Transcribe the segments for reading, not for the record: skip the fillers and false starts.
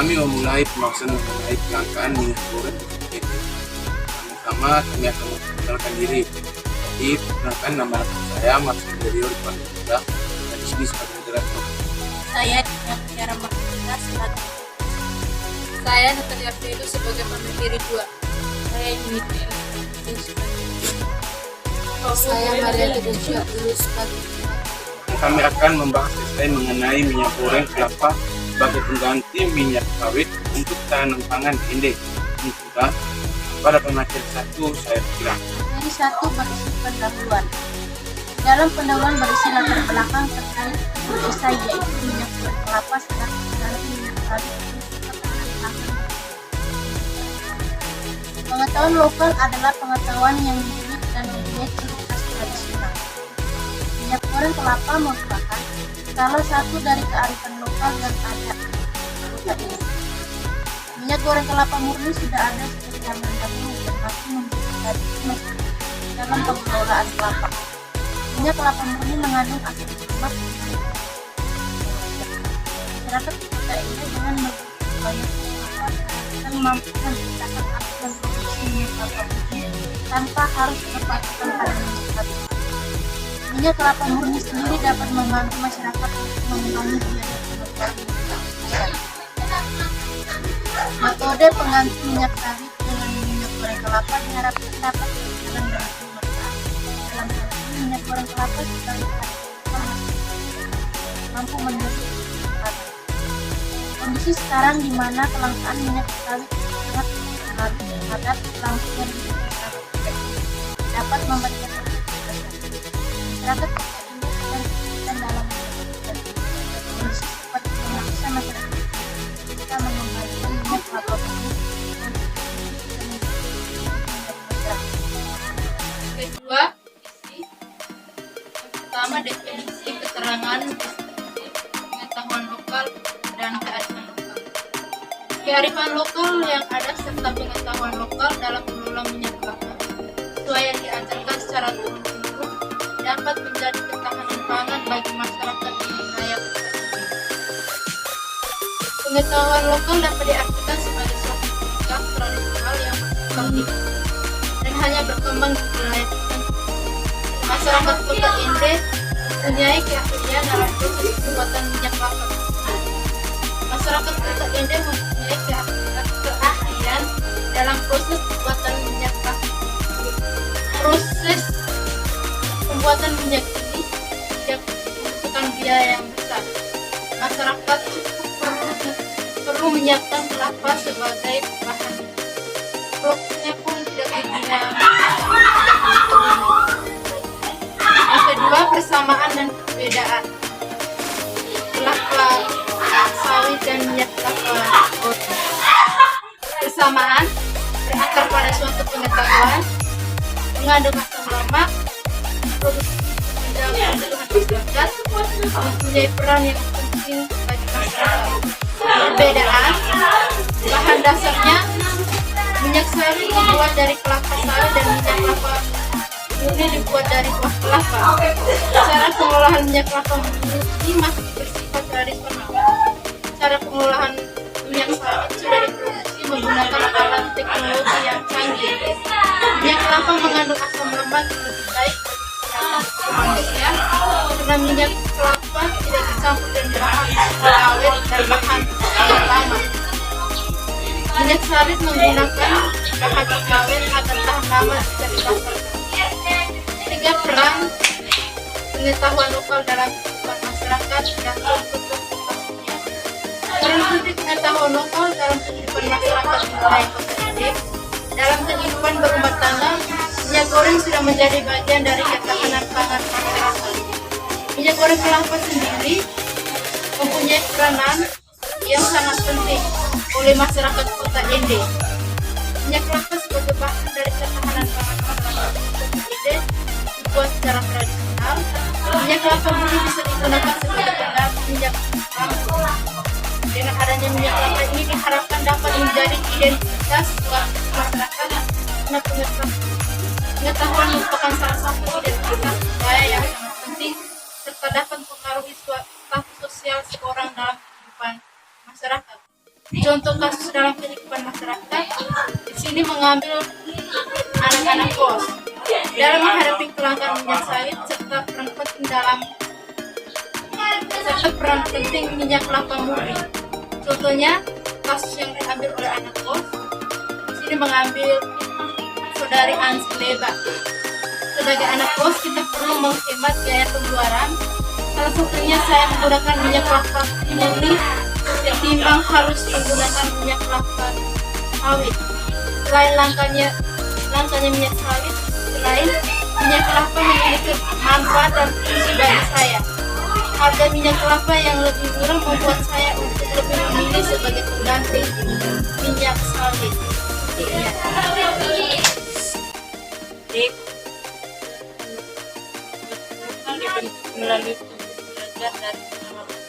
kami memulai pembahasan mengenai kelangkaan minyak goreng ini. Pertama, kami akan memperkenalkan diri. Jadi, perkenalkan nama saya Marcel Derio Dipanggila dan di sini sebagai moderator. Saya Tiara Martina sebagai saya Natalia Fredo sebagai pemimpin dua. Saya Yunita saya Maria Tegusia dulu sebagai Kami akan membahas mengenai minyak goreng kelapa sebagai pengganti minyak sawit untuk ketahanan pangan ND. Juga pada pemakai satu saya kira. Jadi satu berisi pendahuluan. Dalam pendahuluan berisi latar belakang terkait selesai yaitu minyak goreng kelapa sebagai pengganti minyak sawit untuk ketahanan pangan. Pengetahuan lokal adalah pengetahuan yang unik dan mempunyai ciri khas tradisional. Minyak goreng kelapa merupakan salah satu dari kearifan lokal yang ada di kota ini. Minyak goreng kelapa murni sudah ada sejak zaman dahulu dan masih menjadi tradisi dalam pengelolaan kelapa. Minyak kelapa murni mengandung asam lemak masyarakat kota ini dengan begitu banyak kelapa dan mampu menciptakan akses dan produksi minyak kelapa murni tanpa harus berpatokan pada minyak sawit. Minyak kelapa murni sendiri dapat membantu masyarakat untuk mengurangi biaya pengeluaran minyak. Metode pengganti minyak sawit dengan minyak goreng kelapa diharapkan dapat berjalan dengan kebermanfaatan. Dalam hal ini, minyak goreng kelapa sebagai mampu menjadi kesempatan. Kondisi sekarang di mana kelangkaan minyak sawit sangat berpengaruh terhadap kelangsungan hidup masyarakat dapat memberikan masyarakat kota ini dan dalam kondisi seperti memaksa masyarakat kita mengembalikan minyak kelapa murni dan kedua, isi. Yang pertama, definisi keterangan pengetahuan lokal dan kearifan lokal. Kearifan lokal yang ada serta pengetahuan lokal dalam mengelola minyak kelapa sesuai yang diajarkan secara turun-temurun dapat menjadi ketahanan pangan bagi masyarakat di wilayah kota ini. Pengetahuan lokal dapat diartikan sebagai suatu sikap tradisional yang masih dan hanya berkembang di wilayah tertentu. Masyarakat kota Inde mempunyai keahlian dalam proses pembuatan minyak kelapa. Masyarakat kota Inde mempunyai keahlian dalam proses pembuatan minyak kelapa. Proses pembuatan minyak ini tidak membutuhkan biaya yang besar. Masyarakat perlu menyiapkan kelapa sebagai bahan. Prosesnya pun tidak berbeda. Yang kedua, persamaan dan perbedaan kelapa sawit dan minyak kelapa goreng. Persamaan berakar pada suatu pengetahuan, mengandung asam lemak, produksi dan kebutuhan masyarakat, mempunyai peran yang penting bagi masyarakat. Perbedaan bahan dasarnya minyak sawit dibuat dari kelapa sawit dan minyak kelapa murni dibuat dari buah kelapa. Cara pengolahan minyak kelapa murni ini masih bersifat tradisional. Cara pengolahan minyak sawit sudah diproduksi menggunakan alat teknologi yang canggih. Minyak kelapa mengandung asam lemak yang lebih baik bagi manusia karena minyak kelapa tidak dicampur dengan bahan awet dan bahan utama. Minyak sawit menggunakan bahan pengawet agar tahan lama jika dibakar. Tiga, peran pengetahuan lokal dalam kehidupan masyarakat dan konsultasinya. Peran penting pengetahuan lokal dalam kehidupan masyarakat di wilayah kota Inde. Dalam kehidupan berumah tangga, minyak goreng sudah menjadi bagian dari ketahanan pangan masyarakat. Minyak goreng kelapa sendiri mempunyai peranan yang sangat penting oleh masyarakat kota Inde. Minyak kelapa sebagai bahan dari ketahanan pangan masyarakat kota Inde dibuat secara tradisional. Minyak kelapa murni bisa digunakan sebagai pengganti minyak kelapa. Dengan adanya minyak kelapa ini diharapkan dapat menjadi identitas masyarakat karena pengetahuan merupakan salah satu identitas budaya yang sangat penting serta dapat mempengaruhi status sosial seorang dalam kehidupan masyarakat. Contoh kasus dalam kehidupan masyarakat di sini mengambil anak-anak kos dalam menghadapi kelangkaan minyak sawit serta peran penting minyak kelapa murni. Contohnya kasus yang diambil oleh anak kos di sini mengambil saudari Ansi Leba. Sebagai anak kos kita perlu menghemat biaya pengeluaran. Salah satunya saya menggunakan minyak kelapa murni ketimbang harus menggunakan minyak kelapa sawit. Selain langkanya minyak sawit, minyak kelapa memiliki manfaat dan fungsi bagi saya. Harga minyak kelapa yang lebih murah membuat saya untuk lebih memilih sebagai pengganti minyak sawit. Melalui belajar dari pengalaman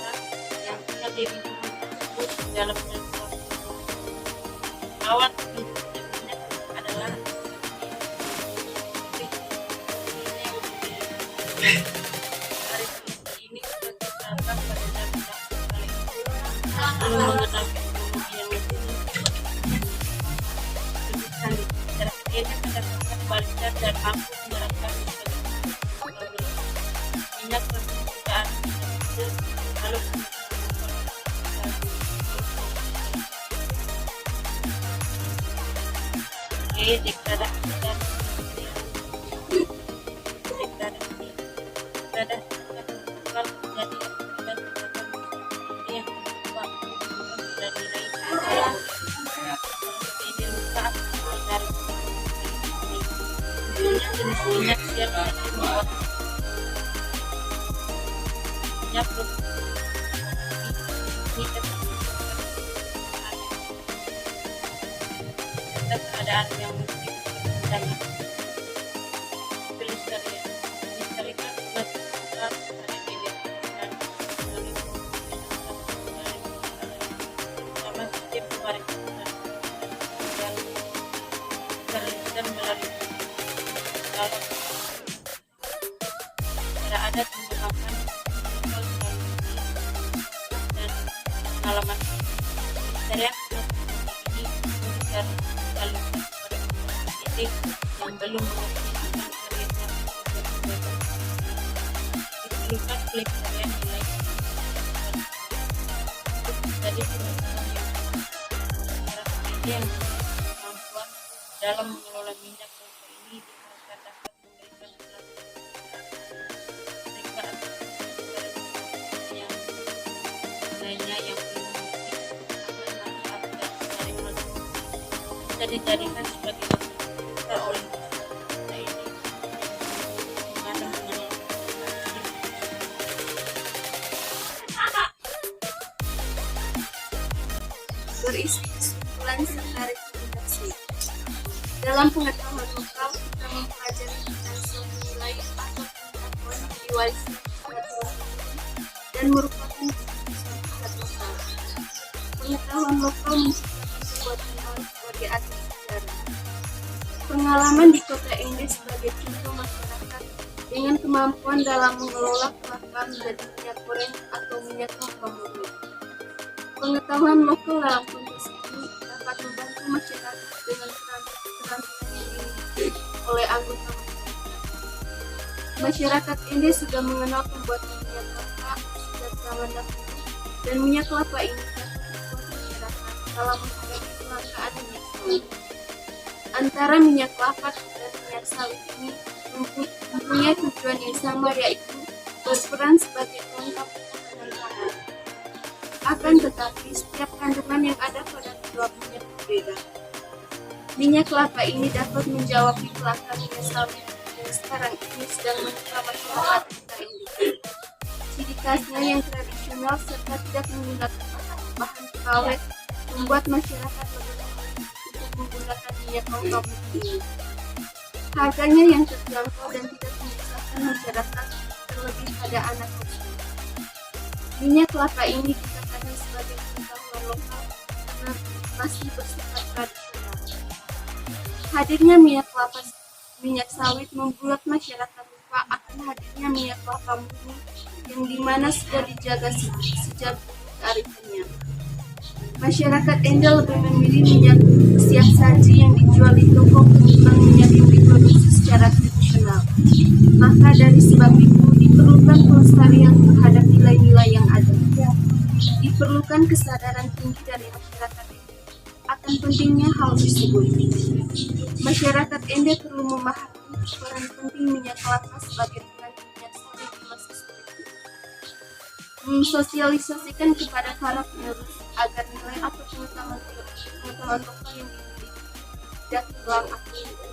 orang yang punya diri tersebut dalam melakukan awal minyak adalah ini sebagai contoh pada belum mengenal teknologi yang lebih canggih. Cara ini mendapatkan kualitas dan mampu menerapkan minyak permukaan lalu degradasi menjadi yang dari ini luka dari jenis minyak siap membuat minyak keadaan yang dan pelestarian melakukan sama sistem kewarisan dan melalui dalam cara adat menggunakan dan pengalaman pelestarian ini dan lalu yang belum mengerti diperlukan pelestarian nilai untuk menjadi pemimpin yang kemampuan dalam mengelola minyak kelapa ini diharapkan dapat memberikan mereka yang lainnya yang belum mengerti akan manfaat dari bisa dijadikan sebagai oleh kita ini mengandung dengan berisi kesimpulan serta rekomendasi. Dalam pengetahuan lokal, kita mempelajari tentang suatu nilai atau pengetahuan yang diwariskan kepada turun-temurun dan merupakan kebiasaan lokal. Pengetahuan lokal menciptakan sebuah pengalaman sebagai atas sejarah. Pengalaman di kota ini sebagai contoh masyarakat dengan kemampuan dalam mengelola kelapa menjadi minyak goreng atau minyak kelapa murni. Pengetahuan lokal dalam konteks ini dapat membantu masyarakat dengan keterampilan yang dimiliki oleh anggota masyarakat. Masyarakat ini sudah mengenal pembuatan minyak kelapa sejak zaman dahulu dan minyak kelapa ini dapat dibuat masyarakat dalam menghadapi kelangkaan minyak sawit. Antara minyak kelapa dan minyak sawit ini mempunyai tujuan yang sama, yaitu berperan sebagai pelengkap ketahanan pangan. Akan tetapi setiap kandungan yang ada pada kedua minyak berbeda. Minyak kelapa ini dapat menjawab kelangkaan minyak sawit yang sekarang ini sedang menimpa masyarakat kita ini. Ciri khasnya yang tradisional serta tidak menggunakan bahan pengawet membuat masyarakat lebih memilih untuk menggunakan minyak kelapa ini. Harganya yang terjangkau dan tidak menyusahkan masyarakat, terlebih pada anak kecil. Minyak kelapa ini dikatakan sebagai pengetahuan lokal karena masih bersifat tradisional. Hadirnya minyak sawit membuat masyarakat lupa akan hadirnya minyak kelapa murni yang dimana sudah dijaga sejak kearifannya. Masyarakat Ende lebih memilih minyak siap saji yang dijual di toko ketimbang minyak yang diproduksi secara tradisional. Maka dari sebab itu diperlukan pelestarian terhadap nilai-nilai yang ada. Diperlukan kesadaran tinggi dari masyarakat Ende akan pentingnya hal tersebut. Masyarakat Ende perlu memahami peran penting minyak kelapa sebagai pengganti minyak sawit di masa sulit ini. Mensosialisasikan kepada para penerus agar nilai atau pengetahuan lokal yang dimiliki tidak hilang atau